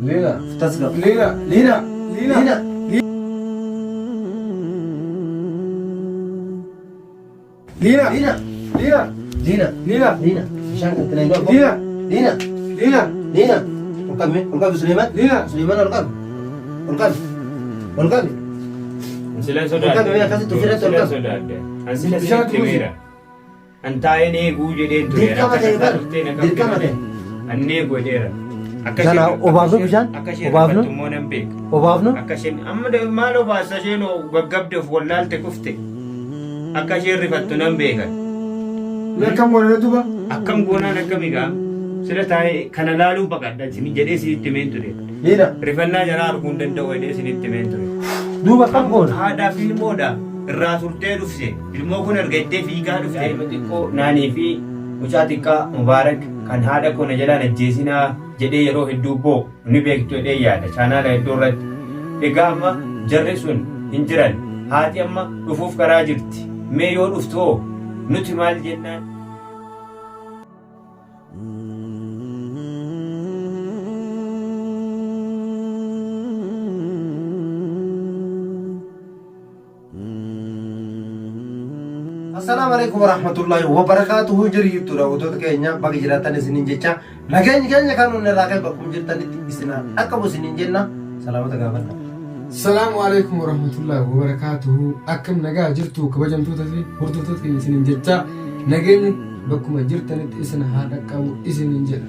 Lina. Tasga. Lina. Lina. Lina. Lina. Lina. Lina. Lina. Lina. Lina. Lina. Saan ka tinay doon? Lina. Lina. Lina. Lina. Ulkami Sulaiman. Lina. Sulaiman ulkami. Ulkami. Ulkami. Silan Ulkami sodaadde. kasi tufira Silan ulkami. sodaadde. An sila Bishaan sitti meera. An taa'een eeguu jedheen ture. Dirqama ta'e bar. Dirqama ta'e. An eeguu jedheera. Akka Sana isheen- obaafnu akka bishaan? isheen- Akka isheen Obaafnu? rifattu immoo nan beeka. Obaafnu? Akka isheen amma maal obaasa isheen gaggabde of wallaalte kufte. Akka isheen rifattu nan beeka. Akkam godhana duba. Akkam goonaan akkamigaa sila taa'ee kana laaluu baqadha isin jedhee isinitti himeen ture. Lina. Rifannaa jaraa arguu hin danda'u jedhee isinitti himeen ture. Duuba kam goona? Haadhaa fi ilmoodha irraa turtee dhufte. Ilmoo kun argattee fiigaa dhufte. Daa'ima xiqqoo naanii fi mucaa xiqqaa Mubaarak kan haadha koo na jalaan ajjeesinaa jedhee yeroo hedduu boo ni beektu jedhee yaada chaanaala hedduu irratti. Egaa amma jarri sun hin jiran haati amma dhufuuf karaa jirti. Mee yoo dhuftu hoo nuti maal jennaan? Assalamualaikum warahmatullahi wabarakatuh. Jiri itu dah untuk kayaknya bagi jiratan di sini jecha. Kayaknya kan udah rakyat bakum jirtan di sini. Akka bos ini jenna. Selamat kabar. Assalamualaikum warahmatullahi wabarakatuh. Akkam nagaa jirtu kabajamtoota fi hordoftoota keenya isiniin jecha nageenyi bakkuma jirtanitti isin haa dhaqqabu isiniin jedha.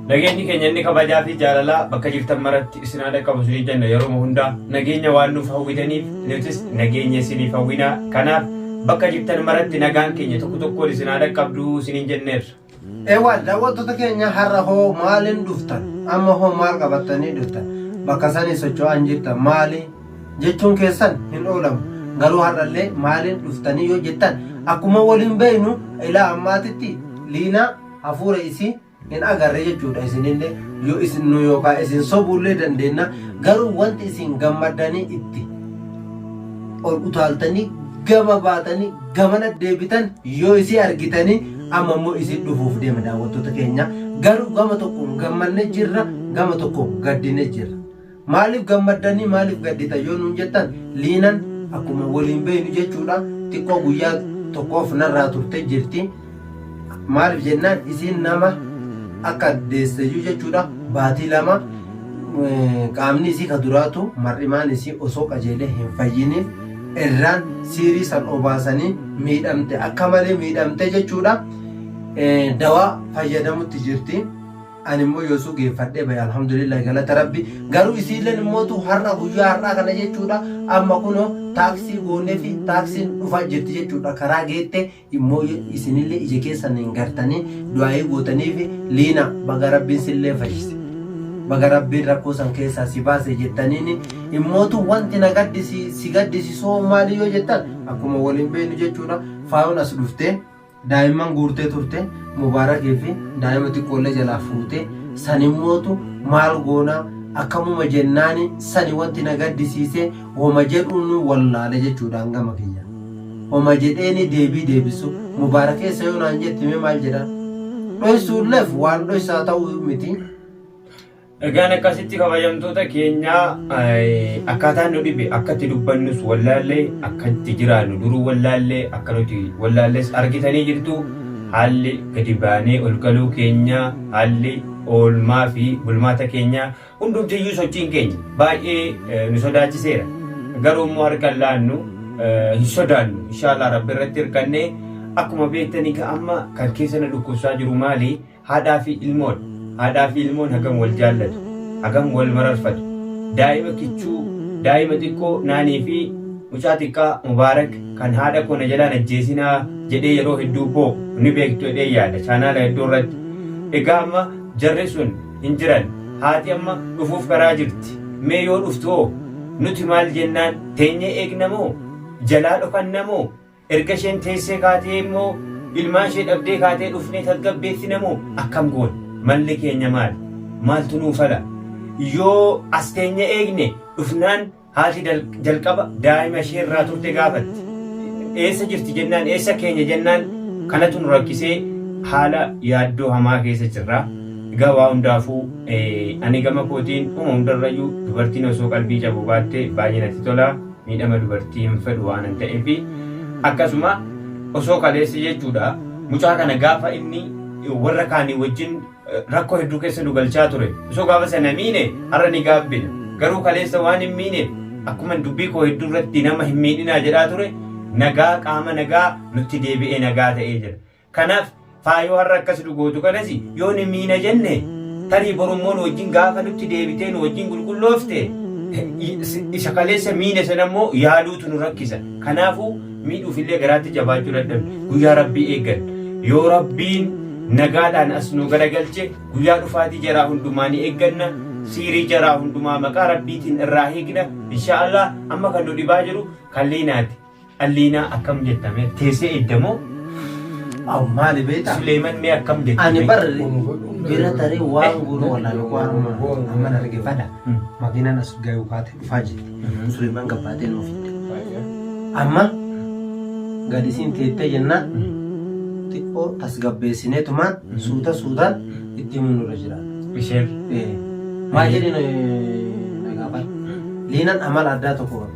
Nageenyi keenya inni kabajaa fi jaalalaa bakka jirtan maratti isin haa dhaqqabu isinii jenna yeroo hundaa nageenya waan nuuf hawwitaniif nutis nageenya isiniif hawwinaa. Kanaaf bakka jirtan maratti nagaan keenya tokko tokkoon isin haa dhaqqabdu isiniin jenneerra. Eewwan daawwattoota keenya har'a hoo maaliin dhuftan? Amma hoo maal qabattanii dhuftan? Bakka sanii socho'an jirtan maali jechuun keessan hin oolamu. Garuu har'allee maaliin dhuftanii yoo jettan akkuma waliin beeknu ilaa ammaatitti Liinaa hafuura isii hin agarre jechuudha. Isinillee yoo isin nu yookaan isin sobuullee dandeenya. Garuu wanti isin gammadanii itti ol utaaltanii gama baatanii gamana deebitan yoo isii argitanii amma immoo isin dhufuuf deema daawwattoota keenya. Garuu gama tokkoon gammadne jirra, gama tokkoon gaddine jirra. Maaliif gammadanii maaliif gaddita yoo nuun jettan Liinaan akkuma waliin beeknu jechuudha. Xiqqoo guyyaa tokkoof narraa turte jirti. Maaliif jennaan isin nama akka deesseyyuu jechuudha. Baatii lama qaamni isii ka duraatu mar'imaan isii osoo qajeelee hin fayyiniif irraan siirii san obaasanii miidhamte akka malee miidhamte jechuudha. Dawaa fayyadamutti jirti. Ani immoo yoo sugeeffadhee bahe alhamdulillah galata rabbi. Garuu isiilleen immootu har'a guyyaa har'aa kana jechuudha. Amma kunoo taaksii goonee fi taaksiin dhufaa jirti jechuudha. Karaa geette immoo isinillee ija keessan hin gartanii du'aayii gootanii fi Liina baga rabbiin sillee fayyise. Baga rabbiin rakkoo san keessaa si baase jettaniin immootu wanti na si gaddisiisoo maali yoo jettan akkuma waliin beeknu jechuudha. Faayoon as dhuftee daa'imman guurtee turte Mubaarakii fi daa'ima xiqqoollee jalaa fuute sanimmootu maal goonaa akkamuma jennaani sani wanti na gaddisiise homa jedhuun wallaale jechuudha hangama kiyya. Homa jedheeni deebii deebisu Mubaarakeessa yoo naan jettime maal jedhan dhoysuulleef waan dhoysaa ta'uu miti. Egaan akkasitti kabajamtoota keenyaa akkaataan nu dhibe akkatti dubbannus wallaallee akkatti jiraannu duruu wallaallee akka nuti wallaallees argitanii jirtu. Haalli gadi baanee ol galuu keenya haalli oolmaa fi bulmaata keenya hundumtiyyuu sochiin keenya baay'ee nu sodaachiseera. Garuu immoo harkaan laannu hin sodaannu inshaallah rabbi irratti hirkannee akkuma beektanii amma kan keessa na dhukkubsaa jiru maali haadhaa fi ilmoodha. Haadhaa fi ilmoon hagam wal jaallatu hagam wal mararfatu. Daa'ima kichuu daa'ima xiqqoo naanii fi mucaa xiqqaa Mubaarak kan haadha koo na jalaan ajjeesinaa jedhee yeroo hedduu boo ni beektu jedhee yaada chaanaala hedduu irratti. Egaa amma jarri sun hin jiran haati amma dhufuuf karaa jirti. Mee yoo dhuftu hoo nuti maal jennaan teenyee eegna moo jalaa dhokanna moo erga isheen teessee kaatee immoo ilmaan ishee dhabdee kaatee dhufnee tasgabbeessina moo akkam goona malli keenya maal maaltu nuu fala yoo as teenye eegne dhufnaan haati jalqaba daa'ima ishee irraa turte gaafatti. Eessa jirti jennaan eessa keenya jennaan kanatu nu rakkisee haala yaaddoo hamaa keessa jirra. Gawaa hundaafuu ani gama kootiin hundarrayyuu dubartiin osoo qalbii cabuu baatte baay'ee natti tola. Miidhama dubartii hin fedhu waan ta'eef akkasuma osoo kaleessi jechuudha mucaa kana gaafa inni warra kaanii wajjin rakkoo hedduu keessa nu galchaa ture. Osoo gaafa sana miine har'a ni gaabbina. Garuu kaleessa waan hin miine akkuma dubbii koo hedduu irratti nama hin miidhinaa jedhaa ture nagaa qaama nagaa nutti deebi'ee nagaa ta'ee jira. Kanaaf faayoo har'a akkas dhugootu kanas yoo ni miina jenne tarii borummoon wajjin gaafa nutti deebitee nu wajjin qulqulloofte isa kaleessa miine sana immoo yaaduutu nu rakkisa. Kanaafuu miidhuufillee garaatti jabaachuu dadhabne guyyaa rabbii eeggan yoo rabbiin nagaadhaan as nu garagalche guyyaa dhufaatii jaraa hundumaa ni eegganna. Siirii jaraa hundumaa maqaa rabbiitiin irraa eegna inshaallah. Amma kan nu dhibaa jiru kalliinaati. Alliinaa akkam jettame teessee eddamoo maali beektaa? Suleeman mee akkam jettame? Ani barri bira taree waan guru wallaan waan amma argifadha. Makiinaan as gahu kaate dhufaa jirti. Suleeman gabbaatee nuuf hidde. Amma gadisiin teettee jennaan xiqqoo tasgabbeessineetumaan suutaan itti himuun jira. Isheen Maal jedheen nagaafadha. Liinaan amala addaa tokko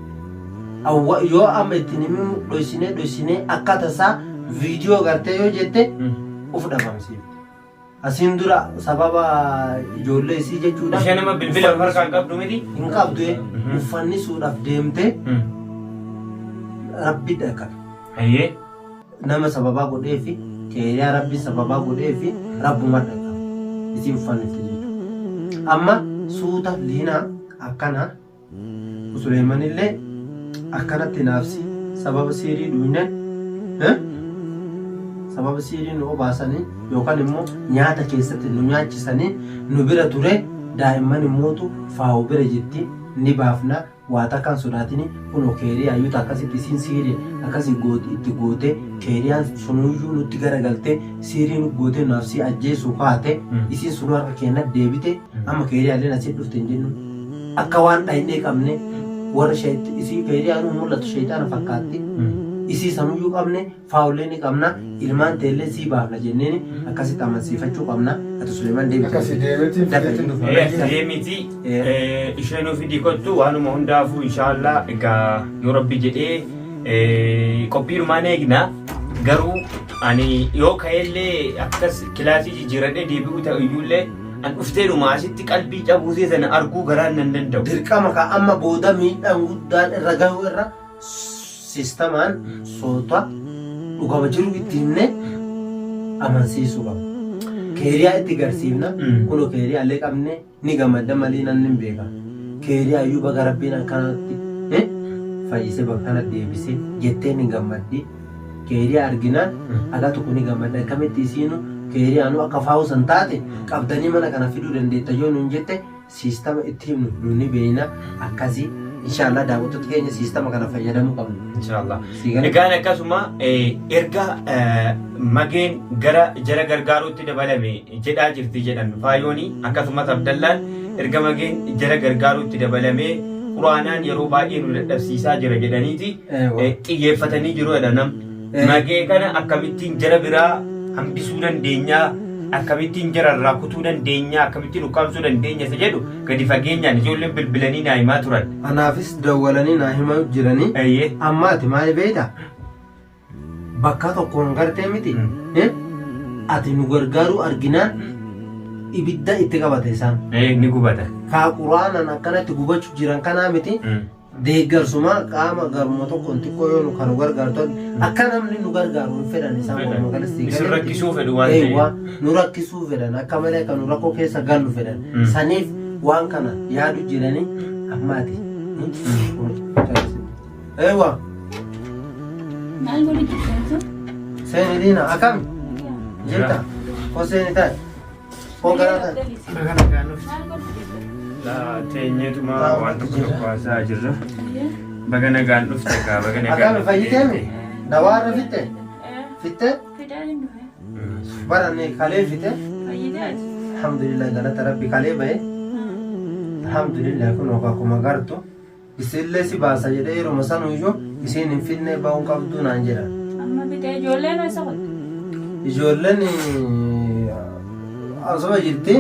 yoo amma ittiin himu dhoysinee akkaataa isaa viidiyoo gartee yoo jette uf dhabamsiif. Asiin dura sababa ijoollee isii jechuudha. Isheen nama bilbila harkaan qabdu miti? Hin qabdu uffanni suudhaaf deemtee rabbi dhaqa. Ayyee. Nama sababaa godhee fi keeriyaa rabbi sababaa godhee fi rabbuma dhaqa. Isii uffannitti jechuudha. Amma suuta liinaa akkana Suleeman illee akkanatti naafsi sababa siirii duunan sababa siirii nu obaasanii yookaan immoo nyaata keessatti nu nyaachisanii nu bira ture daa'imman immootu faa'u bira jetti ni baafna waa takkaan sodaatini kun keeriyaa ayyuuta akkasitti isiin siirii akkasii itti gootee keeriyaan sunuyyuu nutti garagaltee siirii nu gootee naafsii ajjeessu kaate isiin sunu harka keenya deebite amma keeriyaaleen asii dhufte hin jennu akka waan dhahinee qabne warra isii keeriyaa nu mul'atu sheexaana fakkaatti isii sanuyyuu qabne faawullee ni qabna ilmaan teellee sii baafna jenneen akkasitti amansiifachuu qabna. Ati Suleeman deemiti isheen ofii dhiikottu waanuma hundaafuu inshaallah egaa yoo rabbi jedhee qophiinumaan eegna. Garuu ani yoo ka'ellee akkas kilaasii jijjiiradhee deebi'uu ta'uyyuullee an dhufteedhuma asitti qalbii cabuusee sana arguu garaan nan danda'u. Dirqama ka amma booda miidhaan guddaan irra gahuu irra sistamaan soota dhugama jiru itti himne amansiisuu qaba. Keeriyaa itti garsiifna kunoo keeriyaa illee qabne ni gammadda malee nan hin beeka. Keeriyaa iyyuu baga rabbiin akkanatti fayyisee bakka kana deebisee jettee ni gammaddi. Keeriyaa arginaan aga tokko ni gammadda akkamitti isiinu keeriyaanu akka faawusan taate qabdanii mana kana fiduu dandeetta yoo nuun jette sistama itti himnu nuni beeyna akkasii. Inshaallah daawwattoota keenya sistama kana fayyadamuu qabna. Inshaallah. Egaan akkasuma erga mageen gara jara gargaaruutti dabalame jedhaa jirti jedhan faayooni akkasumas Abdallaan erga mageen jara gargaaruutti dabalame quraanaan yeroo baay'ee nu dadhabsiisaa jira jedhaniiti xiyyeeffatanii jiru jedhanam. Magee kana akkamittiin jara biraa hambisuu dandeenyaa akkamittiin jara irraa kutuu dandeenyaa akkamittiin ukkaamsuu dandeenya isa jedhu gadi fageenyaan ijoolleen bilbilanii naa himaa turan. Anaafis dawwalanii naa himaa jiranii. Amma ati maal beektaa? Bakka tokkoon gartee miti. Ati nu gargaaru arginaan ibidda itti qabate isaan. Ni gubata. Kaa quraanaan akkanatti gubachuu jiran kanaa miti. Deeggarsuma qaama garuma tokkoon xiqqoo yoo nu kan gargaartu akka namni nu gargaaru hin fedhan isaan walumaa galatti isin rakkisuu fedhu waan ta'eef nu rakkisuu fedhan akka malee kan nu rakkoo keessa galu fedhan saniif waan kana yaadu jiranii ammaati. Eewa. Maal godhi jirtu? Seeni diina akkam jirta? Koo seeni taa'e? Koo garaa taa'e? Teenyeetuma waan tokko tokko haasaa jirra. Baga nagaan dhufte kaa baga nagaan. Akkami fayyiteemi? Dawaarra fitte? Fitte? Baranne kalee fitte? Alhamdulillah galata rabbi kalee bahe. Alhamdulillah kun akkuma gartu isillee si baasa jedhee yeroo sanuu iyyuu isiin hin finne ba'uun qabdu naan jedhan. Amma bitee ijoolleen eessa qotte? Ijoolleen asuma jirti.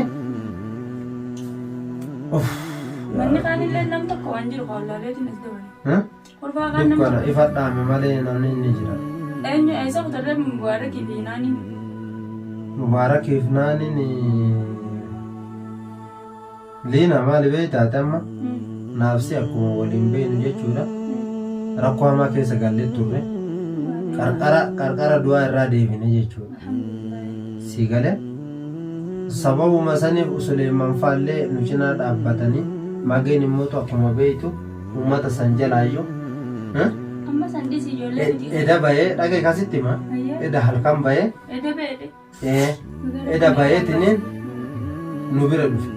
Manni kaanillee nam tokko waan jiru qaallaleetiin as dabale. Kolfaa kaan nam Dukkaana tokko. ifa dhaame malee namni inni jira. Eenyu eessa kutarree Mubaarak Liinaanii. Mubaarakiif naaniin liina maali beektaate amma naafsi akkuma waliin beenu jechuudha. Rakkoo hamaa keessa gallee turre qarqara du'aa irraa deebine jechuudha. Si galee sababuma saniif Suleeman faallee nu cinaa dhaabbatanii mageen immoo akkuma beektu uummata san jalaayyuu Amma sandis ijoollee miti. eda bahee dhagee kasitti ma eda halkan bahee Ede beede. eda baheetiniin nu bira dhufe.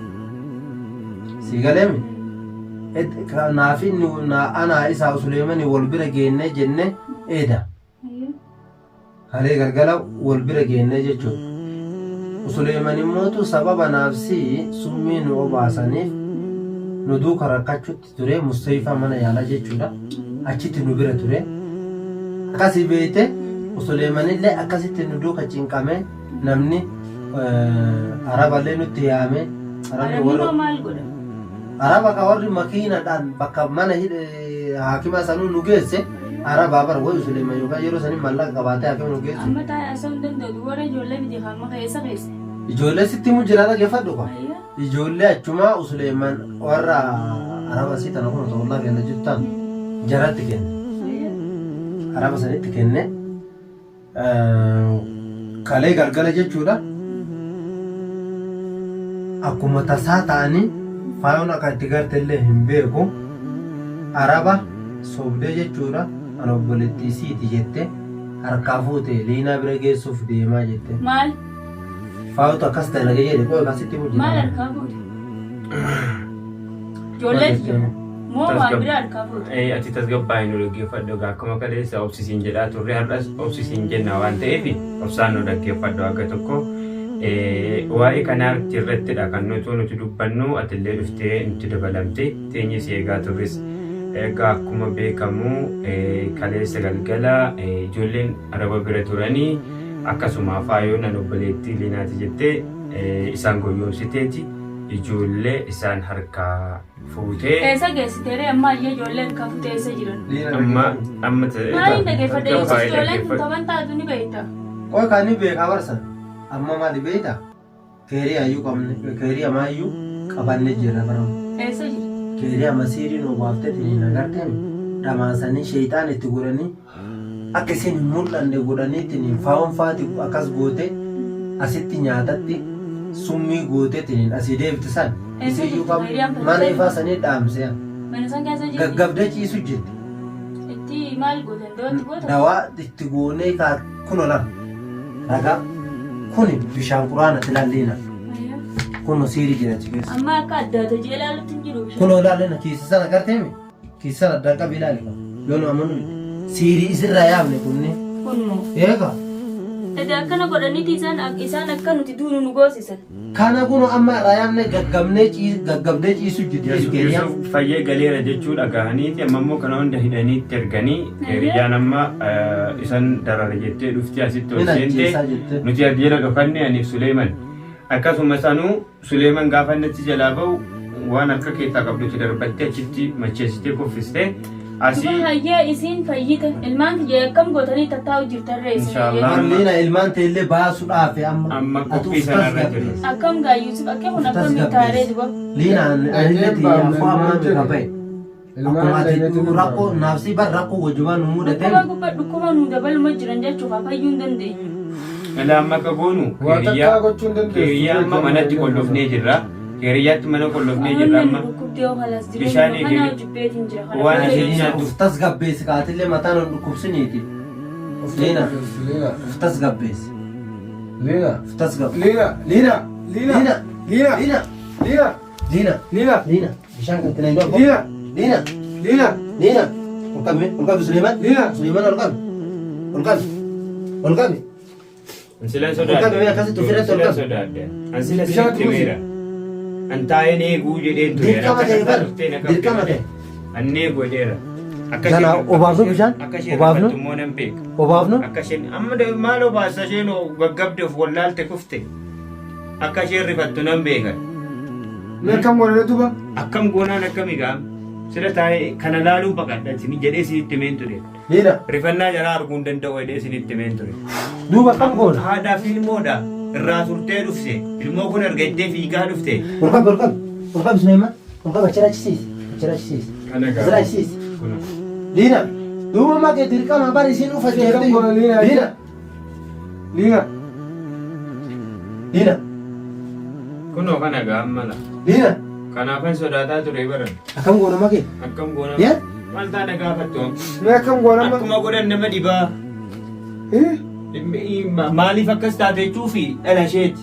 Si galeemi naafi anaa isaa Suleemanii wal bira geennee jenne eda halee galgala wal bira geennee jechuudha. Suleeman immootu sababa naafsi summii nu obaasaniif nu duuka rakkachuutti ture Mustafaa mana yaalaa jechuudha. Achitti nu bira ture. Akkasii beekte Suleemanillee akkasitti nu duuka cinqame namni araballee nutti yaame. Arabni maal godha? Araba ka warri makiinadhaan bakka mana haakima sanuu nu geesse arabaa bara wayu Suleeman yookaan yeroo sanii mallaqa qabaatee haakima nu geesse. Amma taa'ee asoo hin danda'u warra ijoollee miti hamma keessa keessa. Ijoollee sitti mu jiraata geeffadhu kwa. Ijoollee achumaa Suleeman warra araba sii tana kun ta'ullaa kenna jettaan jaratti kenne. Araba sanitti kenne kalee galgala jechuudha. Akkuma tasaa ta'anii faayoon akka itti gartellee hin beeku araba sobdee jechuudha. Ana obboleettii siiti jette harkaa fuute liinaa bira geessuuf deemaa jette. Maal? Faayota akkas dalagee jedhe qo'ee akkasitti Maal hojjeta. harkaa fuute? Ijoolleeti jiru. Moo waan bira harkaa fuute? Ati tasgabbaa'ee nu dhaggeeffadhu akkuma kaleessa obsisiin jedhaa turre har'as obsisiin jenna waan ta'eef obsaan nu dhaggeeffadhu akka tokko. Waa'ee kanaa irrattidha kan nuti dubbannu atillee dhuftee nuti dabalamte teenyee si eegaa turres. Egaa akkuma beekamu kaleessa galgala ijoolleen araba bira turanii akkasuma faayoon an obboleettii liinaati jettee isaan goyoomsiteeti ijoollee isaan harkaa fuutee. Eessa geessiteeree amma ayyee ijoollee harkaa fuutee eessa jiran? Amma Maaliin dhaggeeffadhe yoo ijoolleen kun taphan taatu ni beekta. Qo'ee kan inni beekaa barsan amma maali beektaa? Keerii hayyuu qabne keerii amaayyuu qabannee jirra baramu. Eessa jira? Keerii amasiiriin obaaftee tiniin agarteen dhamaasanii sheexaan itti godhanii akka isin hin mul'anne godhanii tiniin faawwan faati akkas goote asitti nyaatatti summii goote tiniin asii deebitisan isiyyuu qabu mana ifaa sanii dhaamsee Mana san keessa jirti? gaggabdee ciisu jirti. Itti maal gootan? Dawatti goota? Dawaa itti goonee kun olan ragaa kuni bishaan quraana tilalliina kun siirii jira achi keessa. Amma akka addaata jee ilaalutti hin jiru. Kun olaaleen kiisa sana agarteemi kiisa sana addaan qabi ilaali yoo nu amanu siirii isirraa yaabne kunni. Kunmoo. Eega. Ede akkana godhaniiti isaan akka nuti duunu nu goosisan. Kana kun amma irraa yaabne gaggabdee ciisu jirti. Fayyee galeera jechuudha gahaniiti amma immoo kana hunda hidhaniitti erganii hiriyyaan amma isan darara jettee dhuftee asitti ol seente nuti addeera dhokanne aniif Suleeman. Akkasuma sanuu Suleeman gaafa innatti jalaa bahu waan harka keessaa qabdutti darbattee achitti macheessitee kuffistee asii. Duba hayyee isiin fayyite ilmaan kiyya akkam gootanii tattaa'u jirtarree isin. Marliina ilmaan ta'ellee baasuudhaaf amma qophii sanarra jiru. Akkam gaayyuusuf akka kun akkam taaree duba. Liinaan anilletti yaafuu amma bika bahe. Akkuma ati rakkoo naafsii bar rakkoo wajjubaan nu mudate. Dhukkuba nu dabaluma jiran jechuuf fayyuu hin dandeenyu. Ila amma akka goonu hiriyyaa amma manatti qollofnee jirra. Hiriyyaatti mana qollofnee jirra amma. Bishaan waan asiin nyaatu. Uftas gabbeessi kaatillee mataan ol dhukkubsiniiti. Liina. Uftas gabbeessi. Liina. Uftas gabbeessi. Liina. Liina. Liina. Liina. Liina. Liina. Liina. Liina. Bishaan kan tinee dhoofo. Liina. Liina. Liina. Liina. Ol qabi Suleeman. Liina. Suleeman ol qabi. Ol qabi. Ol qabi. Ansilan sodaadde. Ansilan sodaadde. Ansilan sitti weera. Antaa'een eeguu jedheen ture. Dirqama ta'e bar. Dirqama ta'e. Annee godheera. Kana obaafnu bishaan? Akka isheen Obaafnu? raffattu immoo nan beeka. Obaafnu? Akka isheen amma maal obaasa isheen gaggabde of wallaalte kufte. akka isheen rifattu nan beekan. Mee akkam goona duuba? Akkam goonaan akkami gaam? Sira taa'ee kana laaluu baqadha isin jedhee isinitti himeen ture. Diina. Rifannaa jalaa arguu hin danda'u jedhee isinitti himeen ture. Duuba kam goona? Haadhaa fi ilmoodha. Irraa turtee dhufte. Ilmoo kun argattee fiigaa dhufte. Olqab Suleyman. Olqab achirachisiisi. Achirachisiisi. Kana gaam. Achirachisiisi. Diina. Duuba maqee dirqama bari isin uffatee Akkam goona Liina? Diina. Liina. Diina. Kunoo kana gaam mala. Diina. Kanaafan sodaataa ture baran. Akkam goona maqee? Akkam goona. Yaa? Maal taana gaafattu? Mee akkam goona amma? Akkuma godhan nama dhibaa. Eh? Maaliif akkas taate jechuufi dhala isheeti.